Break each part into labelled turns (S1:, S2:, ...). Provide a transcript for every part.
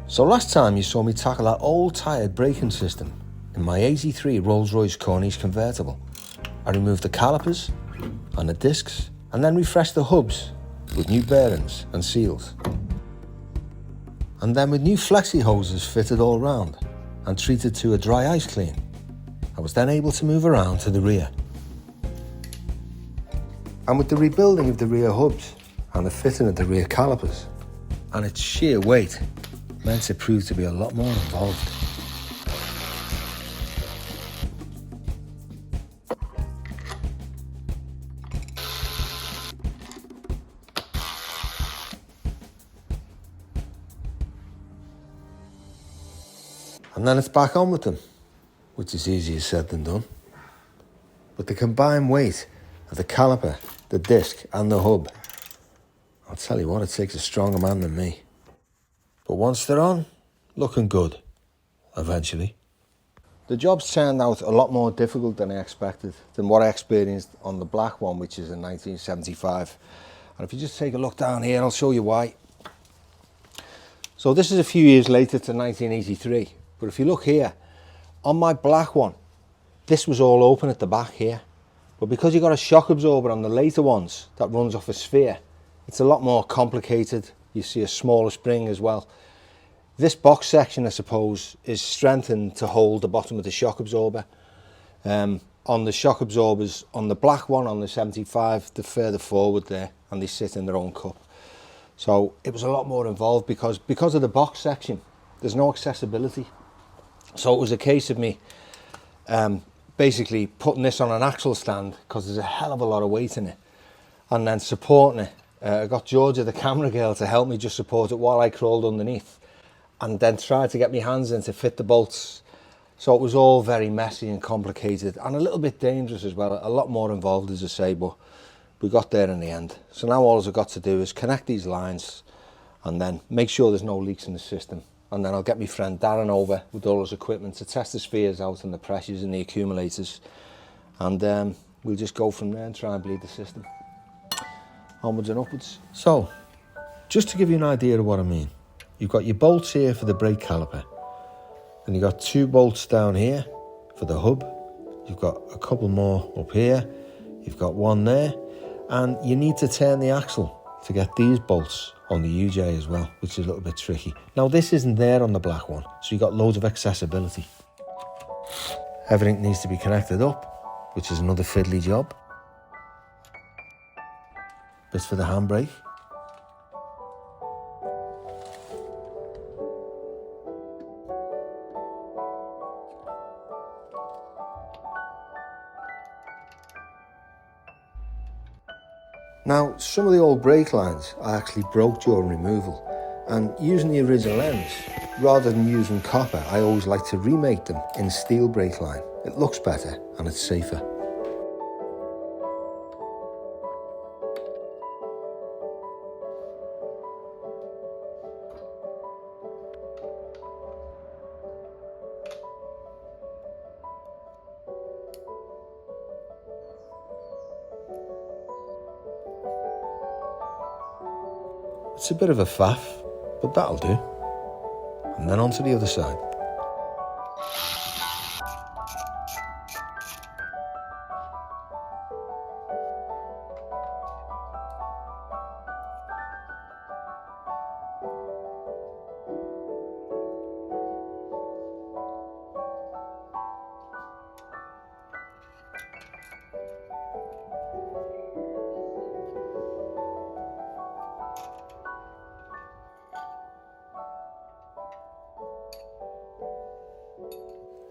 S1: So last time you saw me tackle that old tired braking system in my 83 Rolls-Royce Corniche convertible. I removed the calipers and the discs and then refreshed the hubs with new bearings and seals. And then with new flexi hoses fitted all round and treated to a dry ice clean, I was then able to move around to the rear. And with the rebuilding of the rear hubs and the fitting of the rear calipers and its sheer weight, meant it proved to be a lot more involved. And then it's back on with them, which is easier said than done. But the combined weight of the caliper, the disc and the hub, I'll tell you what, it takes a stronger man than me. But once they're on, looking good, eventually. The job's turned out a lot more difficult than I expected, than what I experienced on the black one, which is in 1975. And if you just take a look down here, I'll show you why. So this is a few years later to 1983. But if you look here, on my black one, this was all open at the back here. But because you've got a shock absorber on the later ones that runs off a sphere, it's a lot more complicated. You see a smaller spring as well. This box section, I suppose, is strengthened to hold the bottom of the shock absorber. On the shock absorbers, on the black one, on the 75, they're further forward there and they sit in their own cup. So it was a lot more involved because of the box section, there's no accessibility. So it was a case of me basically putting this on an axle stand because there's a hell of a lot of weight in it, and then supporting it. I got Georgia, the camera girl, to help me just support it while I crawled underneath, and then tried to get my hands in to fit the bolts. So it was all very messy and complicated and a little bit dangerous as well, a lot more involved, as I say, but we got there in the end. So now all I've got to do is connect these lines and then make sure there's no leaks in the system. And then I'll get my friend Darren over with all his equipment to test the spheres out and the pressures and the accumulators. And we'll just go from there and try and bleed the system. Onwards and upwards. So, just to give you an idea of what I mean, you've got your bolts here for the brake caliper. And you've got 2 bolts down here for the hub. You've got a couple more up here. You've got 1 there. And you need to turn the axle to get these bolts on the UJ as well, which is a little bit tricky. Now this isn't there on the black one, so you've got loads of accessibility. Everything needs to be connected up, which is another fiddly job. Bits for the handbrake. Now, some of the old brake lines I actually broke during removal, and using the original ends, rather than using copper, I always like to remake them in steel brake line. It looks better and it's safer. It's a bit of a faff, but that'll do. And then on to the other side.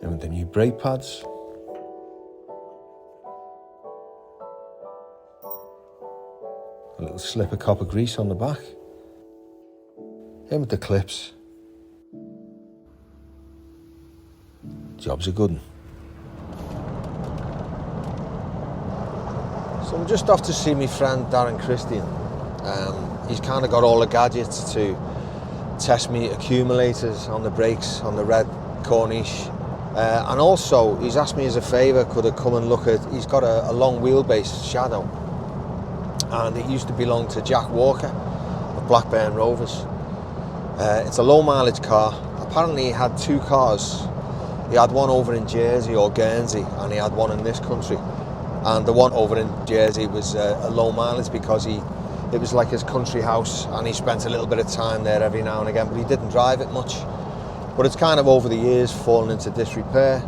S1: And with the new brake pads. A little slip of copper grease on the back. In with the clips. Job's a good one. So I'm just off to see my friend Darren Christian. He's kind of got all the gadgets to test me accumulators on the brakes on the red Corniche. And also, he's asked me as a favour, could I come and look at, he's got a long wheelbase Shadow, and it used to belong to Jack Walker of Blackburn Rovers. It's a low mileage car. Apparently he had 2 cars. He had one over in Jersey or Guernsey, and he had one in this country. And the one over in Jersey was a low mileage because it was like his country house, and he spent a little bit of time there every now and again, but he didn't drive it much. But it's kind of over the years fallen into disrepair.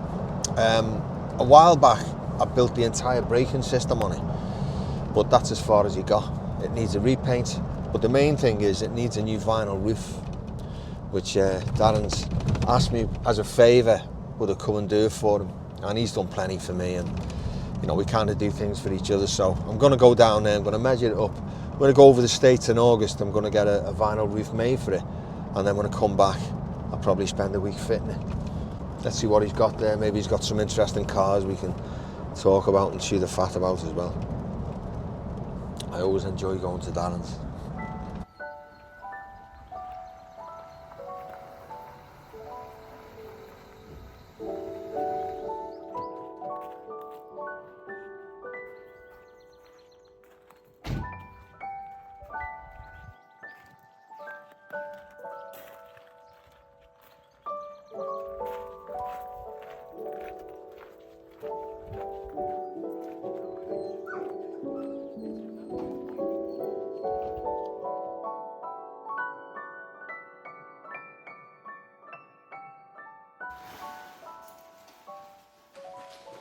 S1: A while back, I built the entire braking system on it, but that's as far as he got. It needs a repaint, but the main thing is it needs a new vinyl roof, which Darren's asked me as a favour would I come and do it for him, and he's done plenty for me, and you know, we kind of do things for each other. So I'm going to go down there, I'm going to measure it up. I'm going to go over the States in August. I'm going to get a vinyl roof made for it, and then when I come back I'll probably spend a week fitting it. Let's see what he's got there. Maybe he's got some interesting cars we can talk about and chew the fat about as well. I always enjoy going to Darren's.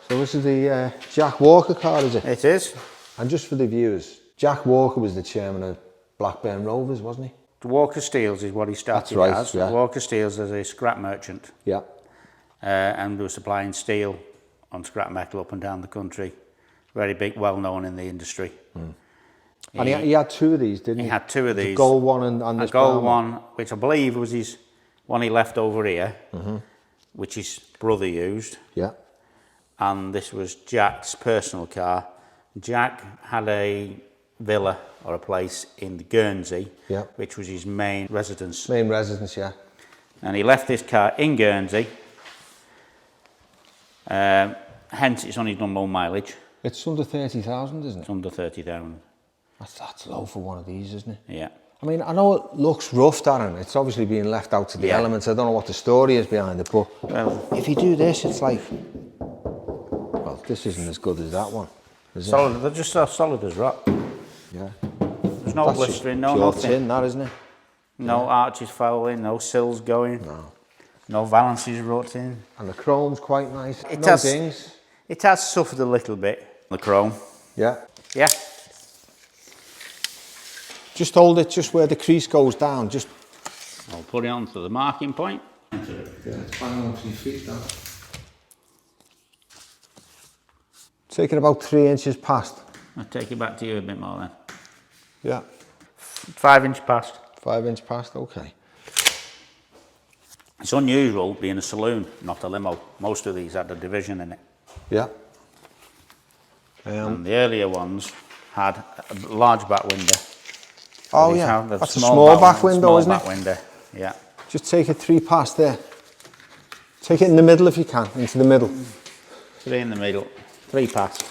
S1: So this is the Jack Walker car, is it?
S2: It is.
S1: And just for the viewers, Jack Walker was the chairman of Blackburn Rovers, wasn't he?
S2: The Walker Steels is what he started
S1: That's right,
S2: as.
S1: yeah.
S2: Walker Steels as a scrap merchant.
S1: Yeah.
S2: And they were supplying steel on scrap metal up and down the country. Very big, well known in the industry.
S1: Mm. And he had 2 of these, didn't he?
S2: He had 2 of these.
S1: A gold one and this
S2: a gold
S1: brown
S2: one, which I believe was his one he left over here, which his brother used.
S1: Yeah.
S2: And this was Jack's personal car. Jack had a villa or a place in Guernsey,
S1: Yeah.
S2: which was his main residence.
S1: Main residence, yeah.
S2: And he left this car in Guernsey, hence it's only done low mileage.
S1: It's under 30,000, isn't it?
S2: It's under 30,000.
S1: That's low for one of these, isn't it?
S2: Yeah.
S1: I mean, I know it looks rough, Darren. It's obviously being left out to the elements. I don't know what the story is behind it, but if you do this, it's like, well, this isn't as good as that one, is it?
S2: Solid, they're just as solid as rock.
S1: Yeah.
S2: There's no blistering, no
S1: pure
S2: nothing.
S1: tin, that, isn't it?
S2: No arches fouling, no sills going. No valances wrought in.
S1: And the chrome's quite nice.
S2: It
S1: No dings.
S2: It has suffered a little bit, the chrome.
S1: Yeah.
S2: Yeah.
S1: Just hold it just where the crease goes down. Just.
S2: I'll put it onto the marking point.
S1: Yeah, it's bang on to your feet down. Take it about 3 inches past.
S2: I'll take it back to you a bit more then.
S1: Yeah.
S2: 5 inch past.
S1: 5 inch past, okay.
S2: It's unusual being a saloon, not a limo. Most of these had a division in it.
S1: Yeah.
S2: And the earlier ones had a large back window.
S1: Oh yeah, that's a small back window, isn't it?
S2: Small back window, yeah.
S1: Just take it 3 past there. Take it in the middle if you can, into the middle.
S2: 3 in the middle, 3 past.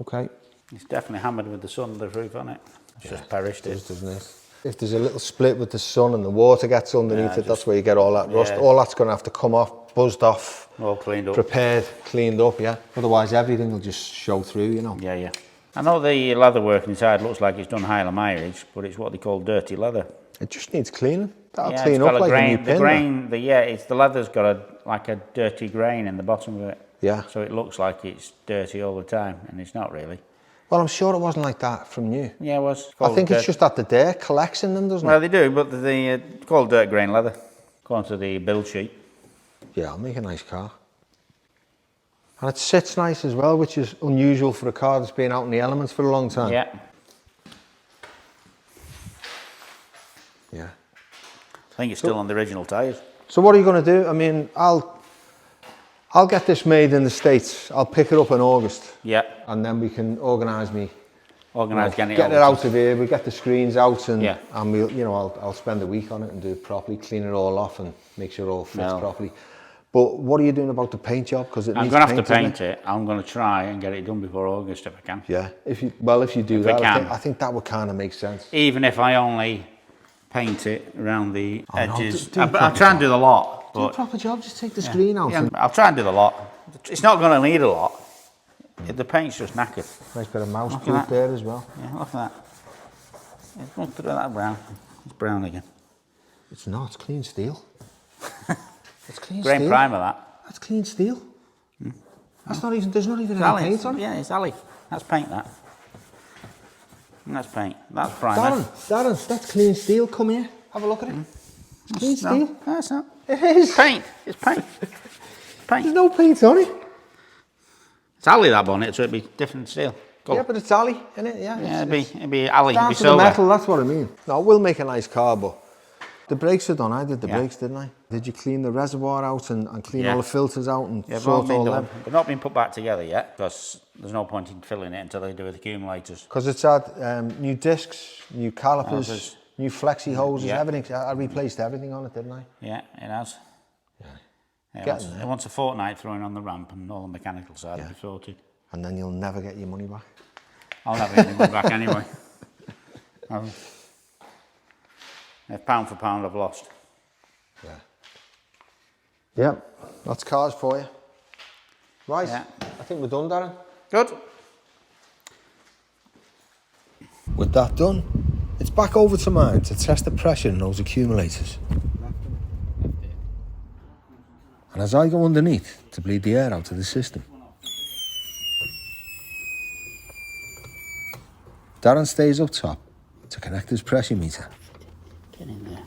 S1: Okay.
S2: It's definitely hammered with the sun, the roof on it. It's just perished it.
S1: Doesn't it? If there's a little split with the sun and the water gets underneath it, that's where you get all that rust. All that's going to have to come off, buzzed off,
S2: all cleaned up,
S1: prepared, cleaned up, yeah. Otherwise everything will just show through, you know.
S2: Yeah, yeah. I know the leather work inside looks like it's done higher mileage, but it's what they call dirty leather.
S1: It just needs cleaning. That'll
S2: Yeah,
S1: clean
S2: it's got
S1: up
S2: a
S1: like
S2: grain,
S1: a new
S2: the
S1: pin.
S2: grain, the leather's got like a dirty grain in the bottom of it.
S1: Yeah.
S2: So it looks like it's dirty all the time, and it's not really.
S1: Well, I'm sure it wasn't like that from you.
S2: Yeah, it was.
S1: I think it's just that the dirt collects in them, doesn't it?
S2: Well, they do, but it's called dirt grain leather, according to the build sheet.
S1: Yeah, I'll make a nice car. And it sits nice as well, which is unusual for a car that's been out in the elements for a long time.
S2: Yeah.
S1: Yeah.
S2: I think it's still on the original tyres.
S1: So what are you going to do? I mean, I'll get this made in the States. I'll pick it up in August.
S2: Yeah.
S1: And then we can organise
S2: Getting
S1: it out of here. We get the screens out and
S2: yeah.
S1: And we'll, I'll spend a week on it and do it properly, clean it all off and make sure it all fits properly. But what are you doing about the paint job? Because
S2: I'm going to have to paint it. I'm going to try and get it done before August if I can.
S1: Yeah, if you do that, I think that would kind of make sense.
S2: Even if I only paint it around the edges. I'll try and do the lot.
S1: Do a proper job, just take the screen out.
S2: Yeah, I'll try and do the lot. It's not going to need a lot. The paint's just knackered.
S1: Nice bit of mouse proof there as well.
S2: Yeah, look at that. Look at that brown. It's brown again.
S1: It's not, it's clean steel. It's clean
S2: Grain
S1: steel.
S2: primer, that.
S1: That's clean steel. That's not even, there's not even any paint on it.
S2: Yeah, it's alley. That's paint, that. And that's paint. That's primer.
S1: Darren, that's clean steel. Come here, have a look at it. It's clean steel.
S2: No, it's not.
S1: It is.
S2: Paint. It's paint. Paint.
S1: There's no paint on it.
S2: It's alley, that bonnet, so it'd be different steel. Colour.
S1: Yeah, but it's alley, isn't it? Yeah,
S2: it'd be alley. It'd be
S1: down to the
S2: silver.
S1: metal, that's what I mean. No, it will make a nice car, but the brakes are done. I did the brakes, didn't I? Did you clean the reservoir out and clean all the filters out and sort all them?
S2: They've not been put back together yet, because there's no point in filling it until they do with accumulators.
S1: Because it's had new discs, new calipers, new flexi hoses, everything. I replaced everything on it, didn't I?
S2: Yeah, it has.
S1: Yeah.
S2: It wants a fortnight throwing on the ramp and all the mechanical side will be sorted.
S1: And then you'll never get your money back.
S2: I'll never get my money back anyway. Pound for pound I've lost.
S1: Yeah. Yep, that's cars for you. Right, I think we're done, Darren.
S2: Good.
S1: With that done, it's back over to mine to test the pressure in those accumulators. And as I go underneath to bleed the air out of the system, Darren stays up top to connect his pressure meter.
S2: Get in there.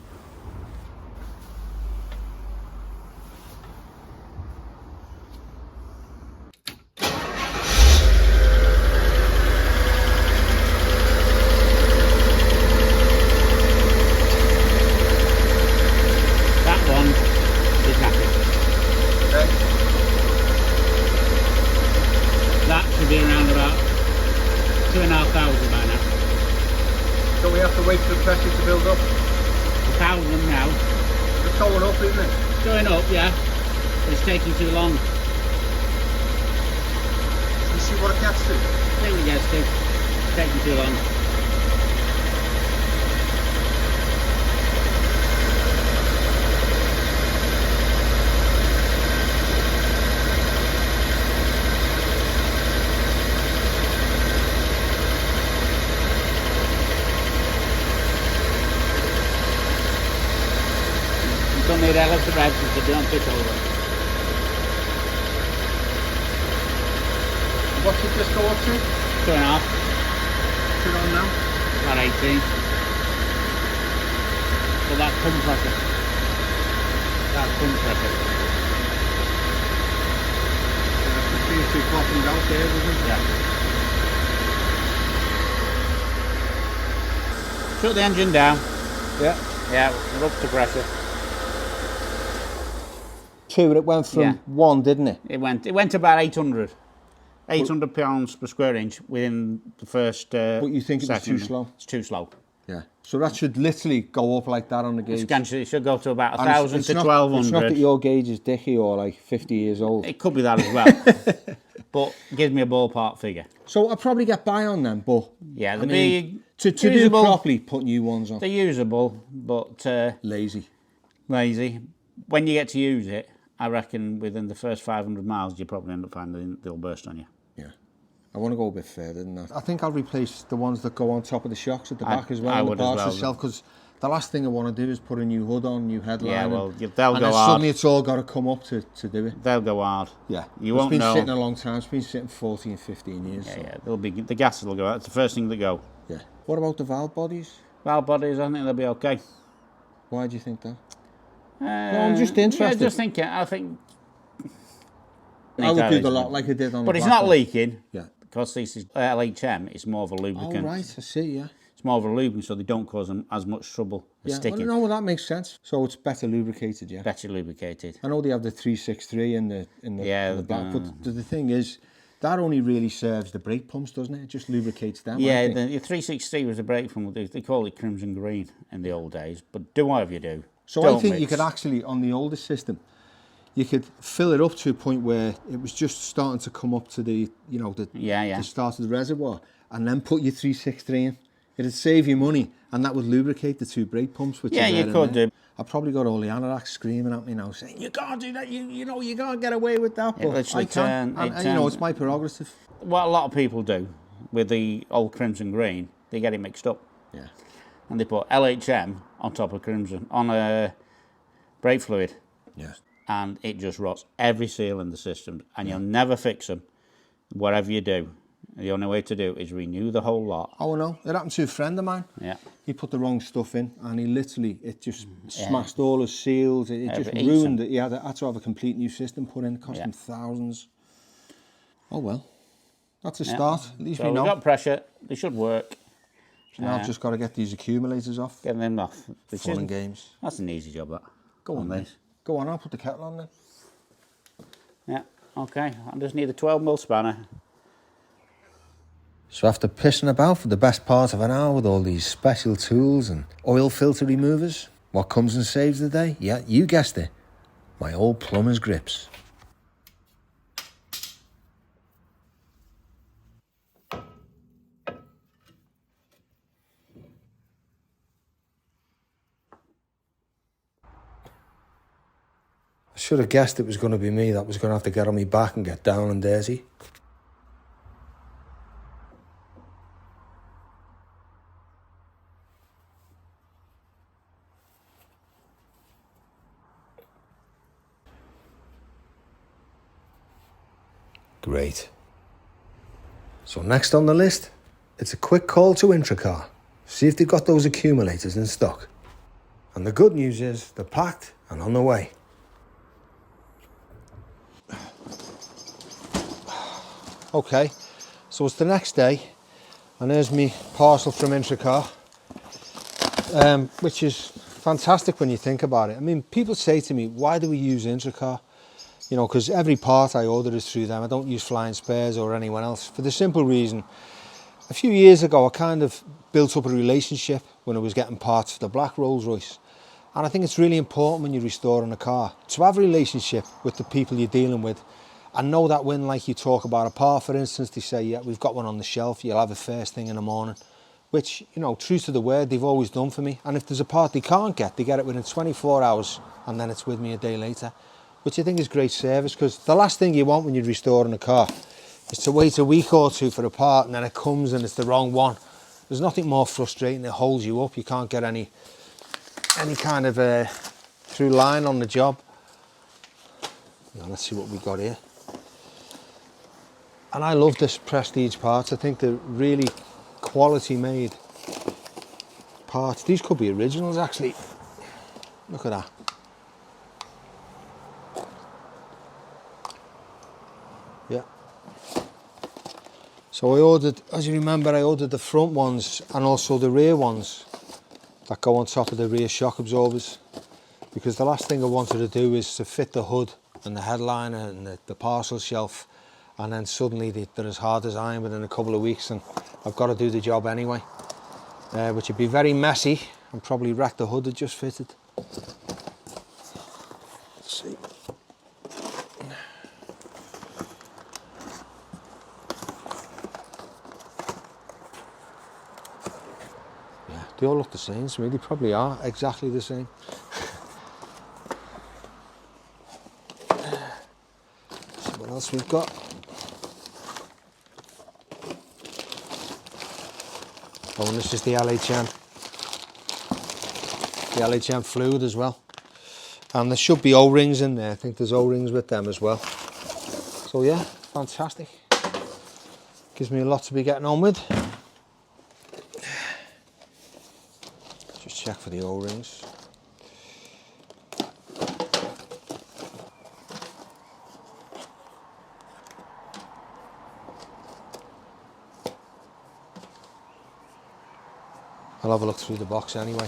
S2: That one is knackered.
S1: Okay.
S2: That should be around about 2,500 by now.
S1: So we have to wait for the pressure to build up?
S2: 1,000 now.
S1: It's going up, isn't it?
S2: It's going up, yeah. But it's taking too long.
S1: You see what it gets to?
S2: I think it gets to. It's taking too long. Don't need elevator beds because they don't fit over.
S1: What's it just go up to?
S2: 2.5.
S1: What's it on now?
S2: About 18. So that's pump pressure. That's pump pressure.
S1: The CO2 bottomed out there, doesn't it?
S2: Yeah. Shut the engine down.
S1: Yeah.
S2: Yeah, we're up to pressure.
S1: 2, it went from 1, didn't it?
S2: It went about 800. 800 pounds per square inch within the first
S1: But you think it's too slow?
S2: It's too slow.
S1: Yeah. So that should literally go up like that on the gauge.
S2: It should go to about 1,000 to 1,200.
S1: It's not that your gauge is dicky or like 50 years old.
S2: It could be that as well. But give me a ballpark figure.
S1: So I'll probably get by on them, but
S2: yeah,
S1: to do it properly, put new ones on.
S2: They're usable, but
S1: Lazy.
S2: When you get to use it, I reckon within the first 500 miles, you probably end up finding they'll burst on you.
S1: Yeah. I want to go a bit further than that. I think I'll replace the ones that go on top of the shocks at the back as well. I would as well. Itself, because the last thing I want to do is put a new hood on, new headline.
S2: Yeah, well, they'll go hard.
S1: Suddenly it's all got to come up to do it.
S2: They'll go hard.
S1: Yeah.
S2: You won't know.
S1: It's been sitting a long time. It's been sitting 14, 15 years.
S2: Yeah, so. Yeah. The gas will go out. It's the first thing to go.
S1: Yeah. What about the valve bodies?
S2: Valve bodies, I think they'll be okay.
S1: Why do you think that? No, I'm just interested.
S2: Yeah, just thinking. I think.
S1: I would do the lot like I did on the
S2: But it's not leaking.
S1: Yeah.
S2: Because this is LHM, it's more of a lubricant.
S1: Oh, right, I see, yeah.
S2: It's more of a lubricant, so they don't cause them as much trouble as sticking.
S1: Well, no, that makes sense. So it's better lubricated, yeah.
S2: Better lubricated.
S1: I know they have the 363 in the back, but the thing is, that only really serves the brake pumps, doesn't it? It just lubricates them.
S2: Yeah, the 363 was a brake pump. They call it crimson green in the old days, but do whatever you do.
S1: So I think you could actually, on the older system, you could fill it up to a point where it was just starting to come up to the, you know, the start of the reservoir, and then put your 363 in. It'd save you money, and that would lubricate the two brake pumps, which
S2: yeah, you could do.
S1: I've probably got all the anoraks screaming at me now, saying, you can't do that, you know, you can't get away with that, but I can, and you know, it's my prerogative.
S2: What a lot of people do with the old Crimson Green, they get it mixed up.
S1: Yeah.
S2: And they put LHM on top of Crimson, on a brake fluid.
S1: Yeah.
S2: And it just rots every seal in the system, and you'll never fix them, whatever you do. The only way to do it is renew the whole lot.
S1: Oh, no, it happened to a friend of mine.
S2: Yeah.
S1: He put the wrong stuff in, and he literally, it just smashed all his seals. It just ruined it. He had to have a complete new system put in. It cost him thousands. Oh, well, that's a start. At least we know.
S2: We've got pressure. They should work.
S1: So now I've just got to get these accumulators off.
S2: Get them off.
S1: Fun and games.
S2: That's an easy job, that.
S1: Go on, mate. Go on, I'll put the kettle on then.
S2: Yeah, okay. I just need a 12mm spanner.
S1: So after pissing about for the best part of an hour with all these special tools and oil filter removers, what comes and saves the day? Yeah, you guessed it. My old plumber's grips. I should have guessed it was going to be me that was going to have to get on my back and get down and dirty. Great. So next on the list, it's a quick call to IntroCar. See if they've got those accumulators in stock. And the good news is they're packed and on the way. Okay, so it's the next day, and there's me parcel from IntroCar, which is fantastic when you think about it. I mean, people say to me, why do we use IntroCar? You know, because every part I order is through them. I don't use Flying Spares or anyone else, for the simple reason, a few years ago I kind of built up a relationship when I was getting parts for the black Rolls-Royce. And I think it's really important when you're restoring a car to have a relationship with the people you're dealing with. And know that when, like, you talk about a part, for instance, they say, yeah, we've got one on the shelf, you'll have it first thing in the morning. Which, you know, true to the word, they've always done for me. And if there's a part they can't get, they get it within 24 hours, and then it's with me a day later. Which I think is great service, because the last thing you want when you're restoring a car is to wait a week or two for a part, and then it comes and it's the wrong one. There's nothing more frustrating. It holds you up. You can't get any kind of through line on the job. Now, let's see what we got here. And I love this Prestige parts. I think they're really quality made parts. These could be originals, actually. Look at that. Yeah. So I ordered, as you remember, I ordered the front ones and also the rear ones that go on top of the rear shock absorbers, because the last thing I wanted to do is to fit the hood and the headliner and the parcel shelf, and then suddenly they're as hard as iron within a couple of weeks, and I've got to do the job anyway, which would be very messy and probably wreck the hood that just fitted. Let's see. Yeah, they all look the same to me. They probably are exactly the same. See what else we've got. Oh, and this is the LHM. The LHM fluid as well. And there should be O-rings in there. I think there's O-rings with them as well. So yeah, fantastic. Gives me a lot to be getting on with. Just check for the O-rings. I'll have a look through the box anyway.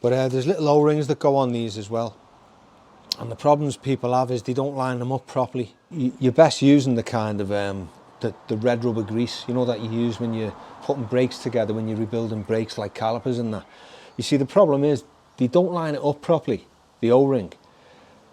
S1: But there's little O-rings that go on these as well. And the problems people have is they don't line them up properly. You're best using the kind of the red rubber grease, you know, that you use when you're putting brakes together, when you're rebuilding brakes like calipers and that. You see, the problem is they don't line it up properly, the O-ring.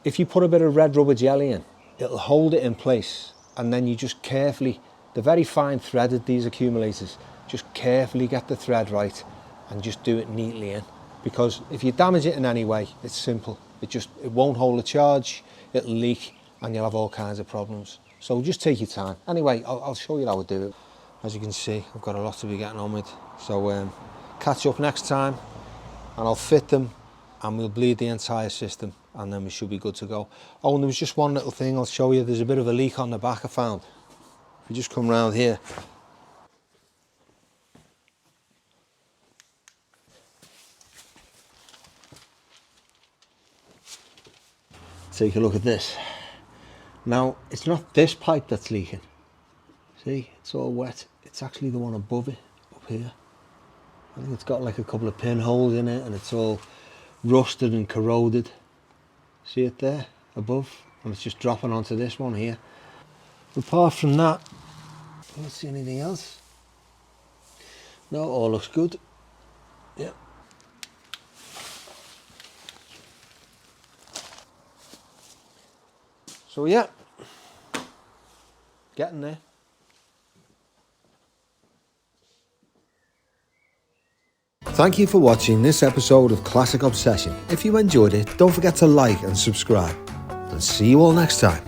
S1: if you put a bit of red rubber jelly in, it'll hold it in place, and then you just carefully, they're very fine threaded, these accumulators, just carefully get the thread right and just do it neatly in, because if you damage it in any way, it's simple, it won't hold a charge, it'll leak, and you'll have all kinds of problems. So just take your time. Anyway, I'll show you how I do it. As you can see, I've got a lot to be getting on with, so catch up next time, and I'll fit them, and we'll bleed the entire system, and then we should be good to go. Oh, and there was just one little thing I'll show you. There's a bit of a leak on the back I found. If you just come round here, take a look at this. Now, it's not this pipe that's leaking. See, it's all wet. It's actually the one above it, up here. I think it's got like a couple of pinholes in it, and it's all rusted and corroded. See it there, above? And it's just dropping onto this one here. Apart from that, I don't see anything else. No, all looks good. Yeah. So yeah, getting there. Thank you for watching this episode of Classic Obsession. If you enjoyed it, don't forget to like and subscribe. And see you all next time.